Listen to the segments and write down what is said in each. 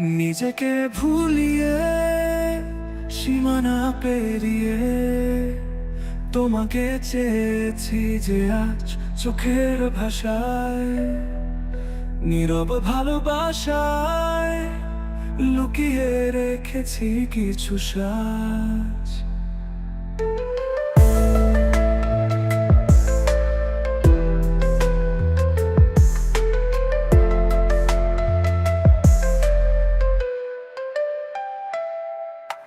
নিজেকে ভুলিয়ে সীমানা পেরিয়ে তোমাকে চেয়েছি যে আজ চোখের ভাষায়, নীরব ভালোবাসায় লুকিয়ে রেখেছি কিছু সাজ।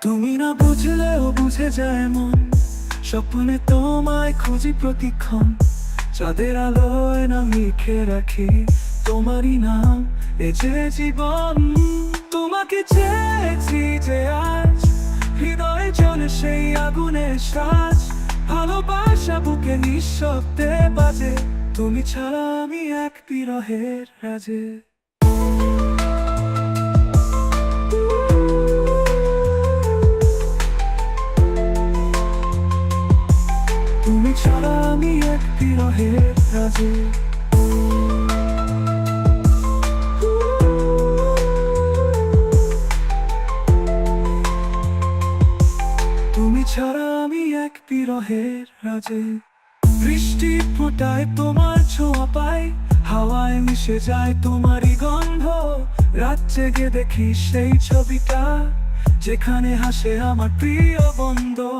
তুমি না বুঝলেও বুঝে যায় মন, স্বপ্নে তোমায় খুঁজি প্রতিক্ষণ। চাঁদের আলোয় না লিখে রাখি তোমারই নাম, এ যে জীবন। তোমাকে চেয়েছি যে আজ হৃদয়ে জ্বলে সেই আগুনের সাজ। ভালোবাসা বুকে নিঃশব্দে বাজে, তুমি ছাড়া আমি এক বিরহের রাজে। তুমি ছাড়া আমি এক বিরহের রাজে। তুমি ছাড়া আমি এক বিরহের রাজে। বৃষ্টি ফোটায় তোমার ছোঁয়া পাই, হাওয়ায় মিশে যায় তোমারই গন্ধ। রাত জেগে দেখি সেই ছবিটা, যেখানে হাসে আমার প্রিয় বন্ধু।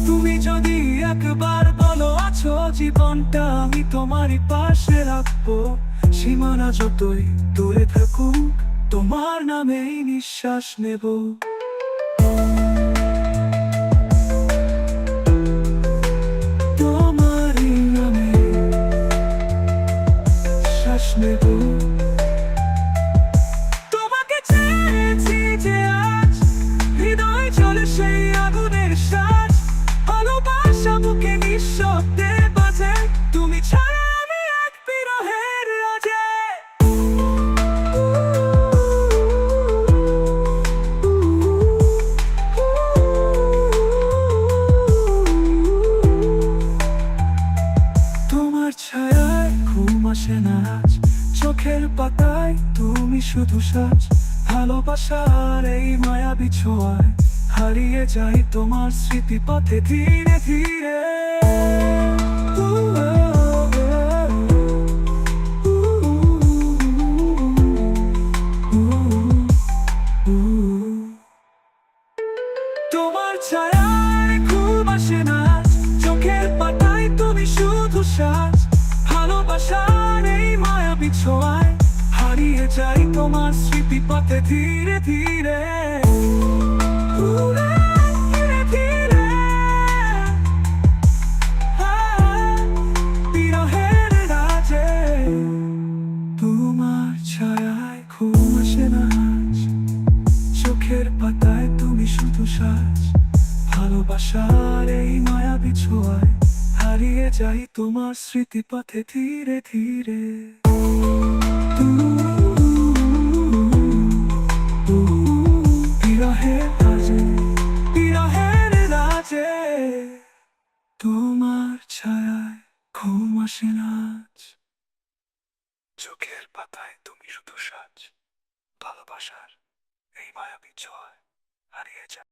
তুমি যদি একবার বলো আছো জীবনটা আমি তোমারই পাশে রাখবো। সীমানা যতই দূরে থাকুক, তোমার নামেই নিঃশ্বাস নেব। তোমারই নামে শ্বাস নেব। তোমাকে চেয়েছি যে আজ হৃদয় চলে সেই আগুনের সাজ। ভালোবাসা বুকে নিঃশব্দে বাজে, তুমি ছাড়া আমি এক বিরহের রাজে। তোমার ছায়ায় ঘুম আসে না আজ, চোখের পাতায় তুমি শুধু সাজ। ভালোবাসার এই মায়াবী ছোঁয়ায় হারিয়ে যাই তোমার স্মৃতি পথে ধীরে ধীরে। তোমার ছায়ায় ঘুম আসে না, চোখের পাতায় তুমি শুধু সাজ। ভালোবাসার এই মায়াবী ছোঁয়ায় হারিয়ে যাই তোমার স্মৃতি পথে ধীরে ধীরে। ধীরে ধীরে বিরহের রাজে। তোমার ছায়ায় ঘুম আসে না আজ, চোখের পাতায় তুমি শুধু সাজ। ভালোবাসার এই মায়াবী ছোঁয়ায় হারিয়ে যাই তোমার স্মৃতি পথে ধীরে ধীরে। বিরহের রাজে, বিরহের রাজে। তোমার ছায়ায় ঘুম আসে না আজ, চোখের পাতায় তুমি শুধু সাজ। ভালোবাসার এই মায়াবী ছোঁয়ায় হারিয়ে যায়।